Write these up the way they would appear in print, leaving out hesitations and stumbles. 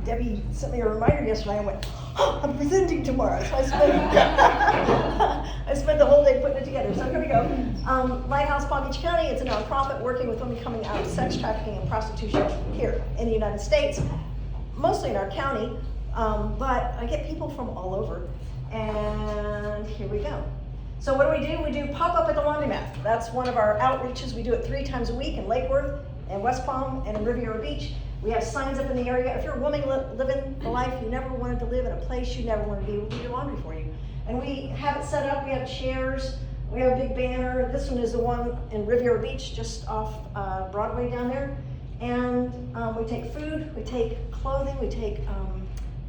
Debbie sent me a reminder yesterday. I went, oh, I'm presenting tomorrow. So I spent the whole day putting it together. So here we go. Lighthouse Palm Beach County, it's a nonprofit working with women coming out of sex trafficking and prostitution here in the United States, mostly in our county, but I get people from all over. And here we go. So what do? We do pop-up at the laundromat. That's one of our outreaches. We do it 3 times a week in Lake Worth, in West Palm, and in Riviera Beach. We have signs up in the area. If you're a woman living a life you never wanted to live in a place you never wanted to be, we'll do your laundry for you. And we have it set up. We have chairs. We have a big banner. This one is the one in Riviera Beach, just off Broadway down there. And we take food, we take clothing, we take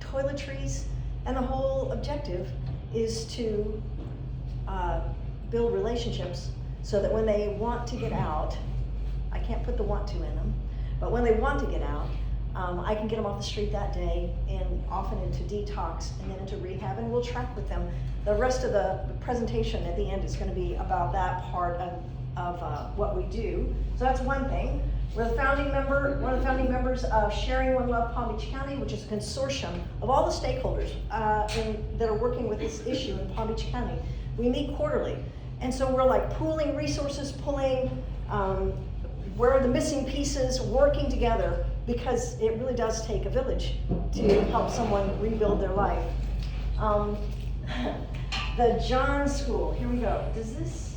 toiletries, and the whole objective is to build relationships so that when they want to get out, I can't put the want to in them, but when they want to get out, I can get them off the street that day and often into detox and then into rehab, and we'll track with them. The rest of the presentation at the end is going to be about that part of what we do. So that's one thing. We're the founding member, one of the founding members of Sharing One Love Palm Beach County, which is a consortium of all the stakeholders that are working with this issue in Palm Beach County. We meet quarterly, and so we're like pooling resources, pulling where are the missing pieces, working together, because it really does take a village to help someone rebuild their life. The John School, here we go. Does this,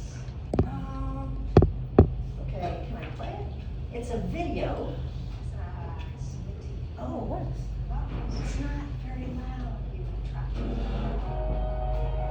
okay, can I play it? It's a video. Oh, what? It's not very loud.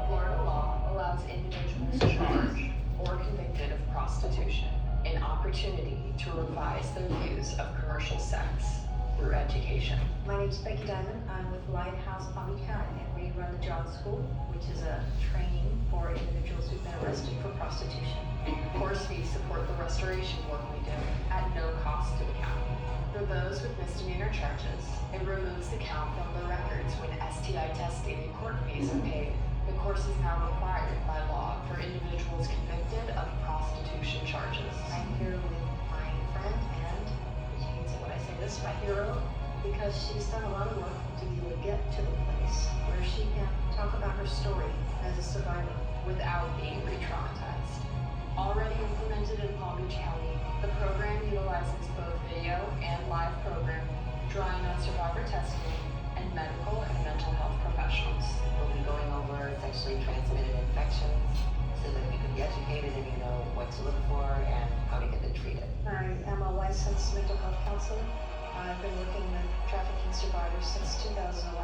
Florida law allows individuals charged or convicted of prostitution an opportunity to revise their views of commercial sex through education. My name is Becky Diamond. I'm with Lighthouse Palm Beach County, and we run the John School, which is a training for individuals who've been arrested for prostitution. Of course, we support the restoration work we do at no cost to the county. For those with misdemeanor charges, it removes the count from the records when STI testing and court fees are paid. The course is now required by law for individuals convicted of prostitution charges. I'm here with my friend, and she hates it when I say this, my hero, because she's done a lot of work to be able to get to the place where she can talk about her story as a survivor without being re-traumatized. Already implemented in Palm Beach County, the program utilizes both video and live programming, drawing on survivor testing and medical and mental health professionals. We'll be going over sexually transmitted infections so that you can be educated and you know what to look for and how to get them treated. I am a licensed mental health counselor. I've been working with trafficking survivors since 2011.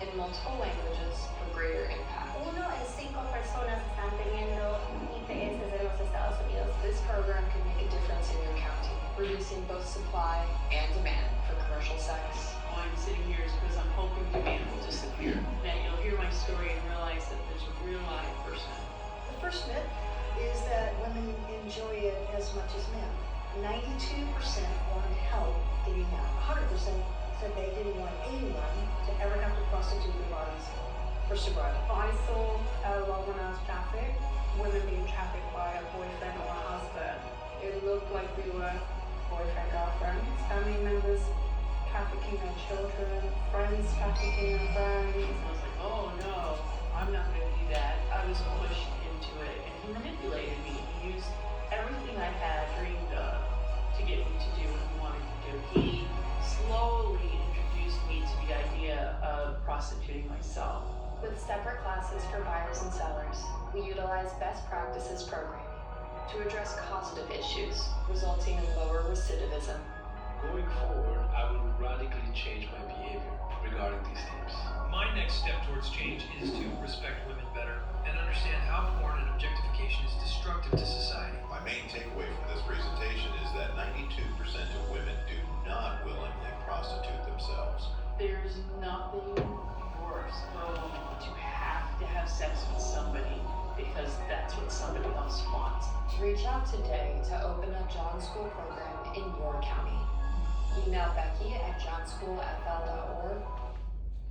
In multiple languages for greater impact. 1 en 5 personas están teniendo ITS en los Estados Unidos. This program can make a difference in your county, reducing both supply and demand for commercial sex. Why I'm sitting here is because I'm hoping to be able to disappear. That you'll hear my story and realize that there's a real live person. The first myth is that women enjoy it as much as men. 92% wanted help getting out. 100% said they didn't want anyone to ever have to prostitute their bodies for sobriety. I saw a lot when I was trafficked, women being trafficked by a boyfriend or a husband. It looked like we were boyfriend, girlfriends, family members trafficking their children, friends trafficking their friends. I was like, oh no, I'm not going to do that. I was pushed into it, and he manipulated me. He used everything I had dreamed of to get me to do what he wanted to do. He slowly introduced me to the idea of prostituting myself. With separate classes for buyers and sellers, we utilize best practices programming to address causative issues, resulting in lower recidivism. Going forward, I will radically change my behavior regarding these themes. My next step towards change is to respect women better and understand how porn and objectification is destructive to society. My main takeaway from this presentation is that 92% of women do not willingly prostitute themselves. There's nothing worse for a woman to have to have sex with somebody because that's what somebody else wants. Reach out today to open a John School program in your county. Email Becky at johnschoolfl.org.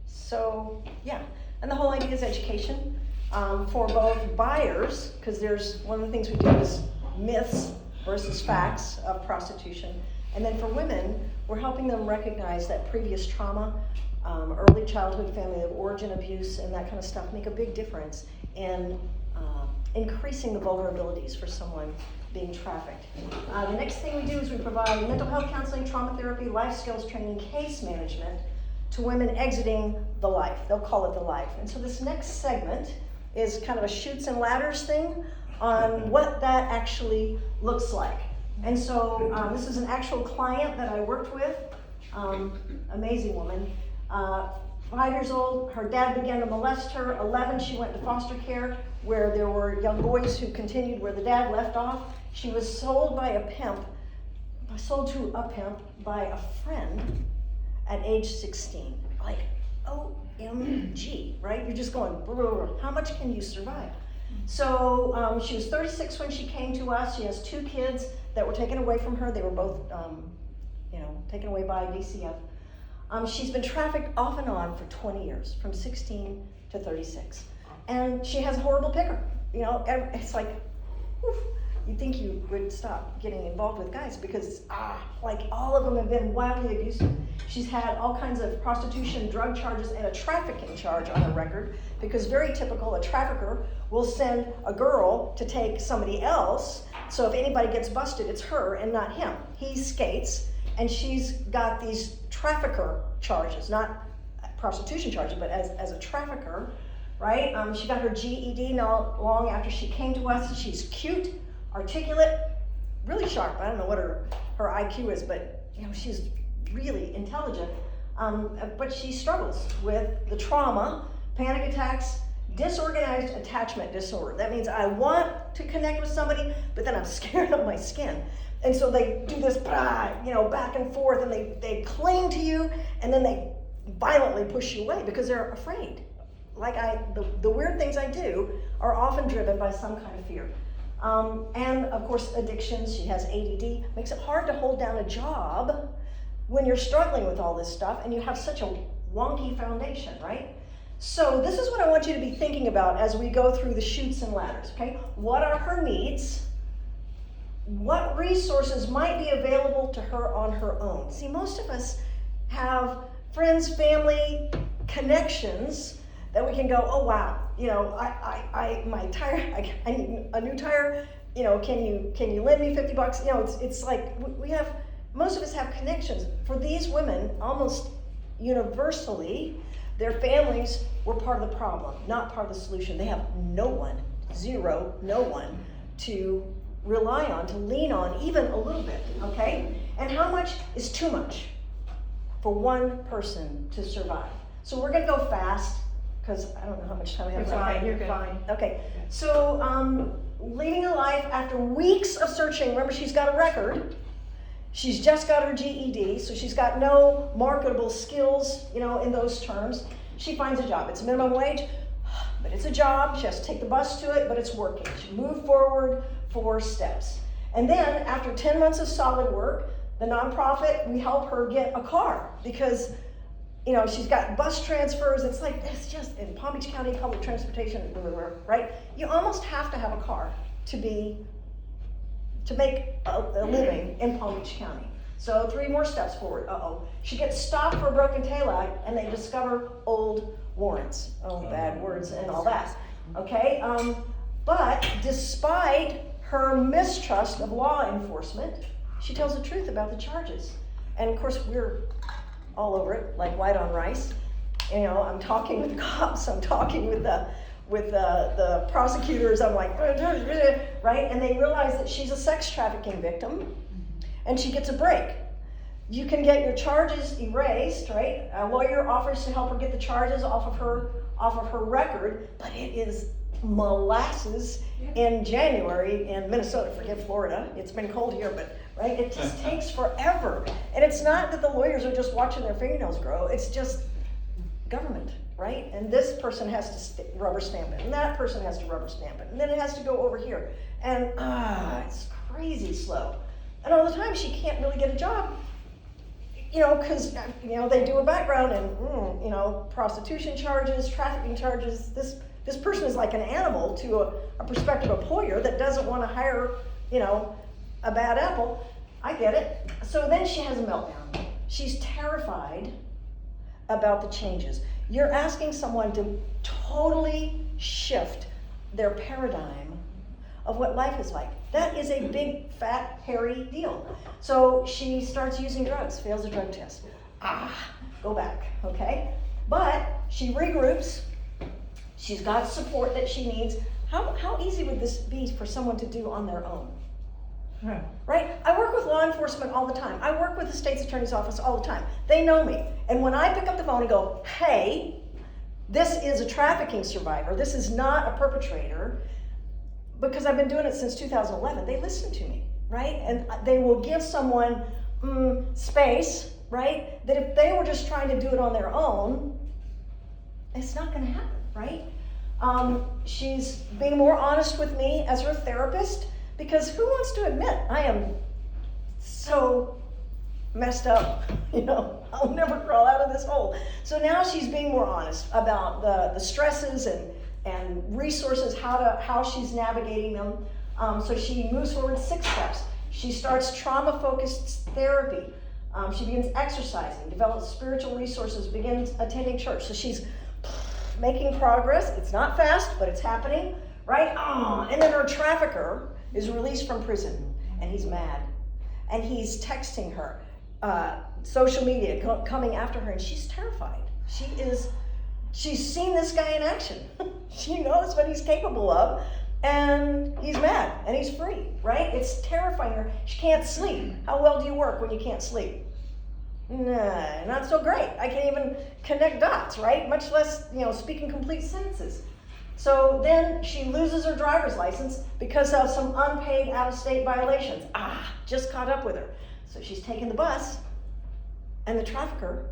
So, yeah, and the whole idea is education for both buyers, because there's one of the things we do is myths versus facts of prostitution, And then for women, we're helping them recognize that previous trauma, early childhood family of origin abuse and that kind of stuff make a big difference in increasing the vulnerabilities for someone being trafficked. The next thing we do is we provide mental health counseling, trauma therapy, life skills training, case management to women exiting the life. They'll call it the life. And so this next segment is kind of a Chutes and Ladders thing on what that actually looks like. And so this is an actual client that I worked with, amazing woman. 5 years old, her dad began to molest her. 11, she went to foster care where there were young boys who continued where the dad left off. She was sold to a pimp by a friend at age 16. Like, OMG, right? You're just going, how much can you survive? So she was 36 when she came to us. She has 2 kids that were taken away from her. They were both, taken away by DCF. She's been trafficked off and on for 20 years, from 16 to 36. And she has a horrible picker. It's like, whew, you'd think you would stop getting involved with guys because, all of them have been wildly abusive. She's had all kinds of prostitution, drug charges, and a trafficking charge on her record because very typical, a trafficker will send a girl to take somebody else. So if anybody gets busted, it's her and not him. He skates, and she's got these trafficker charges, not prostitution charges, but as a trafficker, right? She got her GED not long after she came to us. She's cute, articulate, really sharp. I don't know what her IQ is, but she's really intelligent. But she struggles with the trauma, panic attacks, disorganized attachment disorder. That means I want to connect with somebody, but then I'm scared of my skin. And so they do this, back and forth, and they cling to you, and then they violently push you away because they're afraid. The weird things I do are often driven by some kind of fear. And of course, addictions. She has ADD. Makes it hard to hold down a job when you're struggling with all this stuff and you have such a wonky foundation, right? So this is what I want you to be thinking about as we go through the Chutes and Ladders, okay? What are her needs? What resources might be available to her on her own? See, most of us have friends, family, connections that we can go, oh wow, my tire, I need a new tire, can you lend me $50? It's like most of us have connections. For these women, almost universally, their families were part of the problem, not part of the solution. They have no one to rely on, to lean on, even a little bit, okay? And how much is too much for one person to survive? So we're gonna go fast, because I don't know how much time we have left. You're fine. Okay, so leading a life after weeks of searching. Remember, she's got a record. She's just got her GED, so she's got no marketable skills, in those terms. She finds a job. It's minimum wage, but it's a job. She has to take the bus to it, but it's working. She moved forward 4 steps. And then after 10 months of solid work, the nonprofit, we help her get a car because she's got bus transfers. It's just in Palm Beach County, public transportation everywhere, right? You almost have to have a car to make a living in Palm Beach County. So 3 more steps forward. She gets stopped for a broken taillight and they discover old warrants. Bad words and all that. Okay? But despite her mistrust of law enforcement, she tells the truth about the charges. And of course, we're all over it, like white on rice. I'm talking with the cops, I'm talking with the prosecutors, I'm like, right? And they realize that she's a sex trafficking victim, and she gets a break. You can get your charges erased, right? A lawyer offers to help her get the charges off of her record, but it is molasses in January in Minnesota. Forget Florida. It's been cold here, but right? It just takes forever. And it's not that the lawyers are just watching their fingernails grow. It's just government, right? And this person has to rubber stamp it, and that person has to rubber stamp it, and then it has to go over here. And it's crazy slow. And all the time she can't really get a job, because they do a background and prostitution charges, trafficking charges. This person is like an animal to a prospective employer that doesn't want to hire a bad apple. I get it. So then she has a meltdown. She's terrified about the changes. You're asking someone to totally shift their paradigm of what life is like. That is a big, fat, hairy deal. So she starts using drugs, fails a drug test. Go back, okay? But she regroups. She's got support that she needs. How easy would this be for someone to do on their own? Right? I work with law enforcement all the time. I work with the state's attorney's office all the time. They know me. And when I pick up the phone and go, hey, this is a trafficking survivor, this is not a perpetrator, because I've been doing it since 2011, they listen to me, right? And they will give someone space, right? That if they were just trying to do it on their own, it's not gonna happen, right? She's being more honest with me as her therapist, because who wants to admit I am so messed up, I'll never crawl out of this hole. So now she's being more honest about the stresses and resources, how she's navigating them. So she moves forward 6 steps. She starts trauma-focused therapy. She begins exercising, develops spiritual resources, begins attending church. So she's making progress. It's not fast, but it's happening, right? And then her trafficker is released from prison, and he's mad. And he's texting her, social media coming after her, and she's terrified. She's seen this guy in action. She knows what he's capable of, and he's mad, and he's free, right? It's terrifying her. She can't sleep. How well do you work when you can't sleep? Nah, not so great. I can't even connect dots, right? Much less, speak in complete sentences. So then she loses her driver's license because of some unpaid out-of-state violations. Just caught up with her. So she's taking the bus, and the trafficker,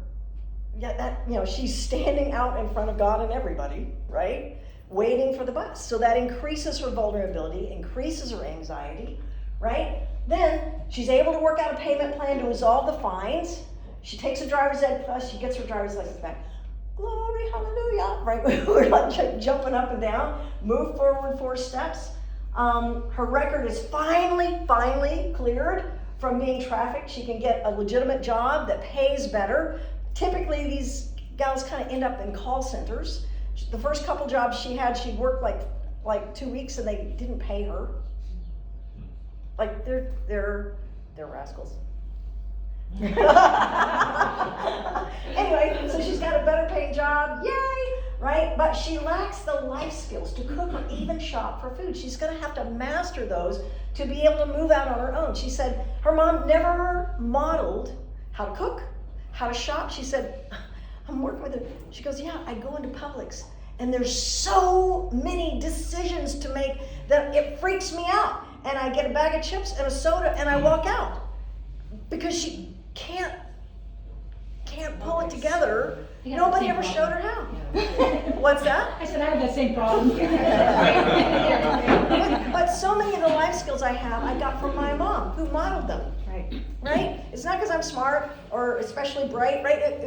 she's standing out in front of God and everybody, right? Waiting for the bus. So that increases her vulnerability, increases her anxiety, right? Then she's able to work out a payment plan to resolve the fines. She takes a driver's ed plus, she gets her driver's license back. Glory, hallelujah, right? We're like jumping up and down, move forward 4 steps. Her record is finally cleared from being trafficked. She can get a legitimate job that pays better. Typically, these gals kind of end up in call centers. The first couple jobs she had, she worked like 2 weeks and they didn't pay her. Like they're rascals. Anyway, so she's got a better paying job, yay, right? But she lacks the life skills to cook or even shop for food. She's gonna have to master those to be able to move out on her own. She said her mom never modeled how to cook, how to shop. She said, I'm working with her. She goes, yeah, I go into Publix and there's so many decisions to make that it freaks me out. And I get a bag of chips and a soda and I walk out because she can't pull it together. Nobody ever showed her how. What's that? I said I have that same problem. But so many of the life skills I have, I got from my mom, who modeled them. Right? It's not because I'm smart or especially bright, right?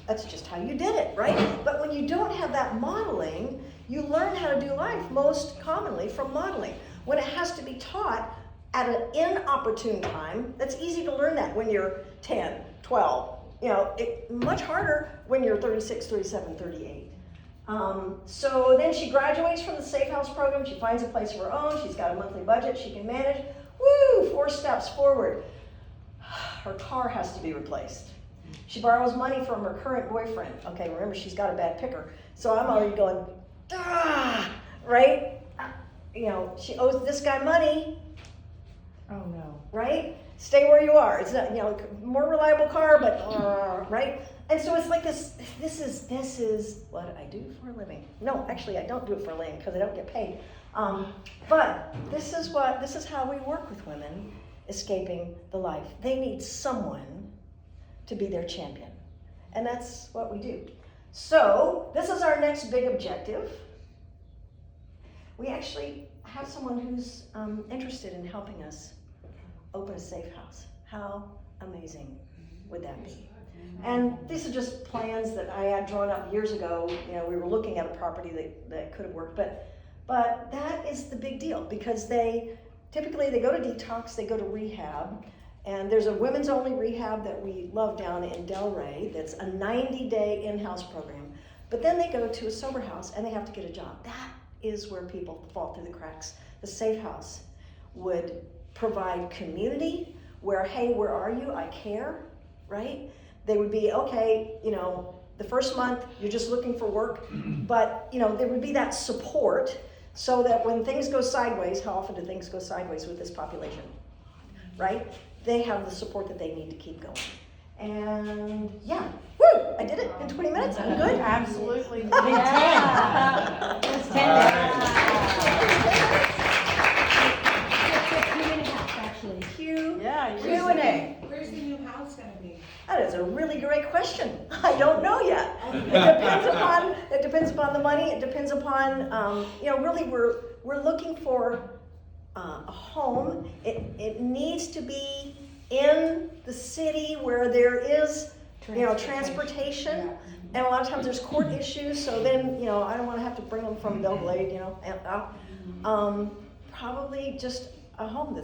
That's just how you did it, right? But when you don't have that modeling, you learn how to do life most commonly from modeling. When it has to be taught at an inopportune time, that's easy to learn that when you're 10, 12. Much harder when you're 36, 37, 38. So then she graduates from the Safe House program. She finds a place of her own. She's got a monthly budget she can manage. 4 steps forward. Her car has to be replaced. She borrows money from her current boyfriend. Okay, remember, she's got a bad picker. So I'm already going, right? She owes this guy money. Oh no. Right? Stay where you are. It's not, more reliable car, but, right? And so it's like this is what I do for a living. No, actually I don't do it for a living because I don't get paid. But this is how we work with women escaping the life. They need someone to be their champion. And that's what we do. So this is our next big objective. We actually have someone who's interested in helping us open a safe house. How amazing would that be? And these are just plans that I had drawn up years ago. We were looking at a property that could have worked, but that is the big deal because they typically go to detox, they go to rehab, And there's a women's only rehab that we love down in Delray that's a 90-day in-house program. But then they go to a sober house and they have to get a job. That is where people fall through the cracks. The safe house would provide community where, hey, where are you? I care, right? They would be, okay, you know, the first month you're just looking for work, but you know, there would be that support so that when things go sideways, how often do things go sideways with this population, right? They have the support that they need to keep going. And yeah, woo, I did it in 20 minutes, I'm good. Absolutely. Yeah. It's 10 actually. Q, Yeah, Q&A. Where's the new house gonna be? That is a really great question. I don't know yet. It depends upon the money. It depends upon, you know, really we're looking for a home. It needs to be in the city where there is, you know, transportation. And a lot of times there's court issues. So then, you know, I don't want to have to bring them from Belglade, you know. And, probably just a home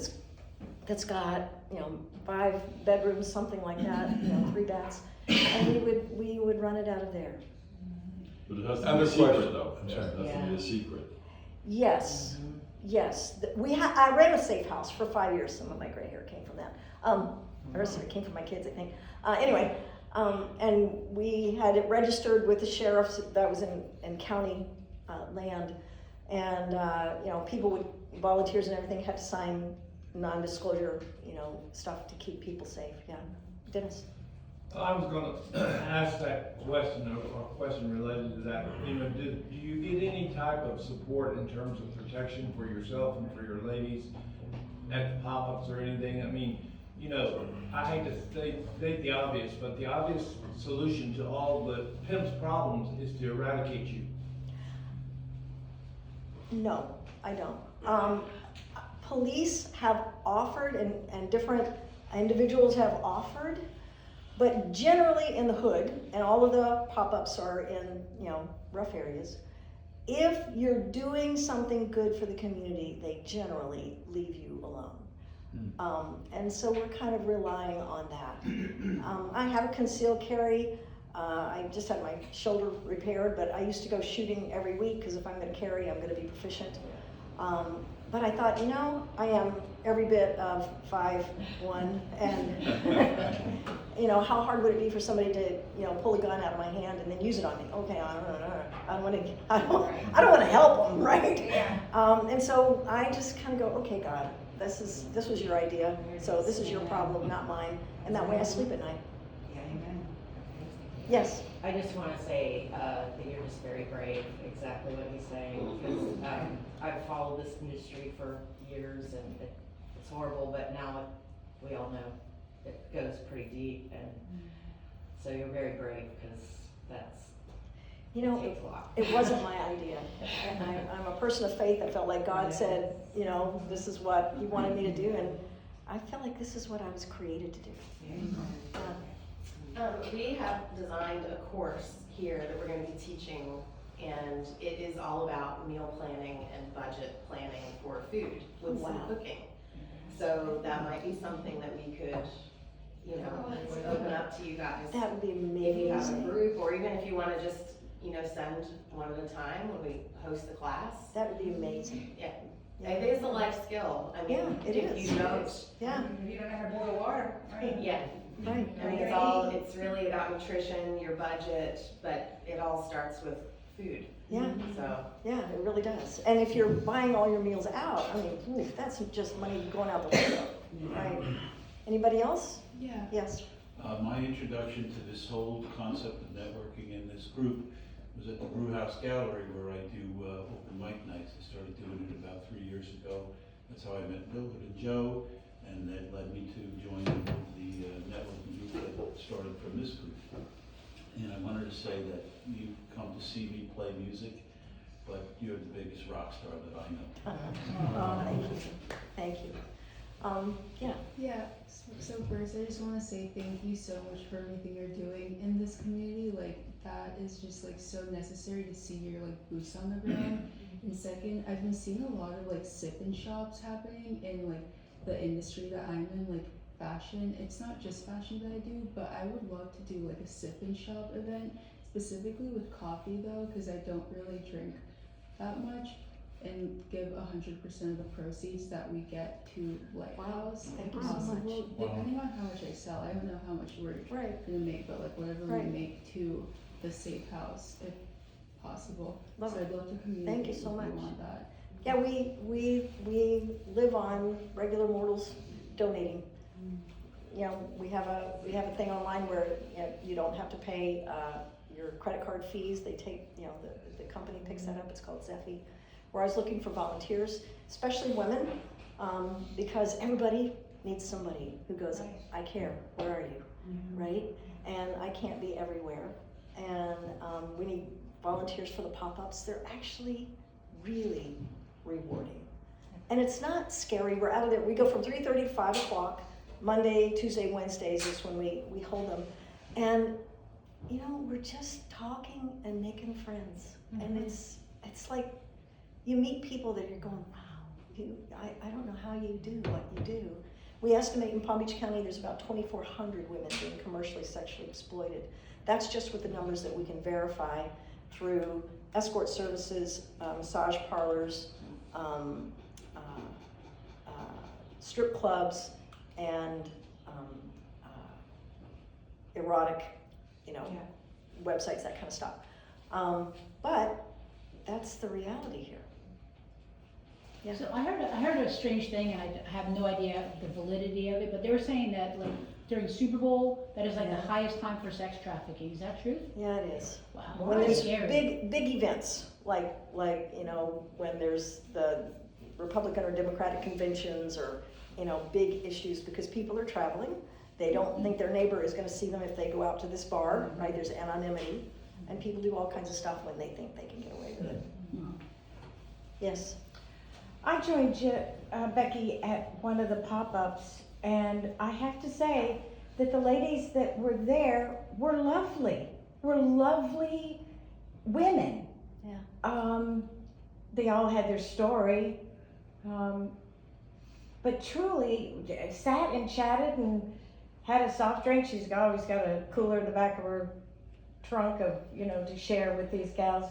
that's got, you know, 5 bedrooms, something like that, you know, 3 baths, and we would run it out of there. But it has to be a secret though. It has to be a secret. Yes, yes. I ran a safe house for 5 years. Some of my gray hair came from that. The rest of it came from my kids, I think. Anyway, and we had it registered with the sheriff's. That was in county land, and you know, volunteers and everything had to sign non-disclosure, you know, stuff to keep people safe. Yeah, Dennis. I was going to ask that question, or a question related to that. You know, do you get any type of support in terms of protection for yourself and for your ladies at the pop-ups or anything? I mean, you know, I hate to state the obvious, but the obvious solution to all the pimp's problems is to eradicate you. No, I don't. Police have offered, and different individuals have offered, but generally in the hood, and all of the pop-ups are in, you know, rough areas. If you're doing something good for the community, they generally leave you alone. And so we're kind of relying on that. I have a concealed carry. I just had my shoulder repaired, but I used to go shooting every week because if I'm going to carry, I'm going to be proficient. But I thought, you know, I am every bit of 5'1", and you know, how hard would it be for somebody to, you know, pull a gun out of my hand and then use it on me? Okay, I don't want to help them, right? Yeah. And so I just kind of go, okay, God, this was your idea, so this is your problem, not mine, and that way I sleep at night. Yeah, amen. Yes. I just want to say that you're just very brave, exactly what he's saying, because I've followed this industry for years and it's horrible, but now we all know it goes pretty deep, and so you're very brave because that's, you know, takes a lot. It wasn't my idea. I'm a person of faith. I felt like God said, you know, this is what He wanted me to do, and I felt like this is what I was created to do. We have designed a course here that we're going to be teaching, and it is all about meal planning and budget planning for food with some cooking. So that might be something that we could, you know, open up to you guys. That would be amazing. If you have a group, or even if you want to just, you know, send one at a time when we host the class. That would be amazing. Yeah. It is a life skill. I mean, yeah, it if is. you don't. Yeah. If you don't know how to boil water, right? Yeah. Right. I mean, it's really about nutrition, your budget, but it all starts with food. Yeah. So. Yeah, it really does. And if you're buying all your meals out, I mean, ooh, that's just money going out the window, right? Anybody else? Yeah. Yes. My introduction to this whole concept of networking in this group was at the Brewhouse Gallery, where I do open mic nights. I started doing it about 3 years ago. That's how I met Mildred and Joe, and that led me to join the networking group that started from this group. And I wanted to say that you've come to see me play music, but you're the biggest rock star that I know. Oh, thank you. Thank you. Yeah. Yeah, so first I just want to say thank you so much for everything you're doing in this community. Like, that is just like so necessary to see your like boots on the ground. And second, I've been seeing a lot of like sip-in shops happening in like the industry that I'm in, like fashion. It's not just fashion that I do, but I would love to do like a sip and shop event, specifically with coffee though, because I don't really drink that much, and give 100% of the proceeds that we get to Lighthouse. Thank if you so possible. much. Depending on how much I sell, I don't know how much we're gonna make, but like whatever we make to the safe house, if possible. Love so it. I'd love to communicate. Thank you so if much. You want that. Yeah, we live on regular mortals donating. You know, we have a thing online where you don't have to pay your credit card fees. They take, you know, the company picks that up. It's called Zephy. We're always looking for volunteers, especially women, because everybody needs somebody who goes, I care, where are you, right? And I can't be everywhere. And we need volunteers for the pop-ups. They're actually really rewarding. And it's not scary. We're out of there. We go from 3:30 to 5 o'clock. Monday, Tuesday, Wednesdays is when we hold them. And, you know, we're just talking and making friends. And it's like you meet people that you're going, wow, I don't know how you do what you do. We estimate in Palm Beach County there's about 2,400 women being commercially sexually exploited. That's just with the numbers that we can verify through escort services, massage parlors, strip clubs, and erotic, you know, websites, that kind of stuff. But that's the reality here. Yeah. So I heard a strange thing, and I have no idea the validity of it, but they were saying that like during Super Bowl, that is like the highest time for sex trafficking. Is that true? Yeah, it is. Wow. When That's there's scary. big events, like you know, when there's the Republican or Democratic conventions, or you know, big issues, because people are traveling. They don't think their neighbor is going to see them if they go out to this bar, right? There's anonymity, and people do all kinds of stuff when they think they can get away with it. Yes. I joined you, Becky, at one of the pop-ups, and I have to say that the ladies that were there were lovely. Were lovely women. Yeah. They all had their story, but truly sat and chatted and had a soft drink. She's always got a cooler in the back of her trunk of, you know, to share with these gals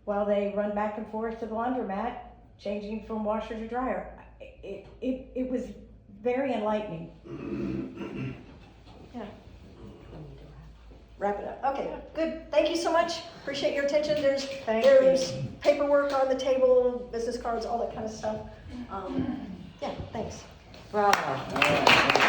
while they run back and forth to the laundromat, changing from washer to dryer. It was very enlightening. Yeah. Wrap it up. Okay, good. Thank you so much. Appreciate your attention. There's paperwork on the table, business cards, all that kind of stuff. Yeah, thanks. Bravo.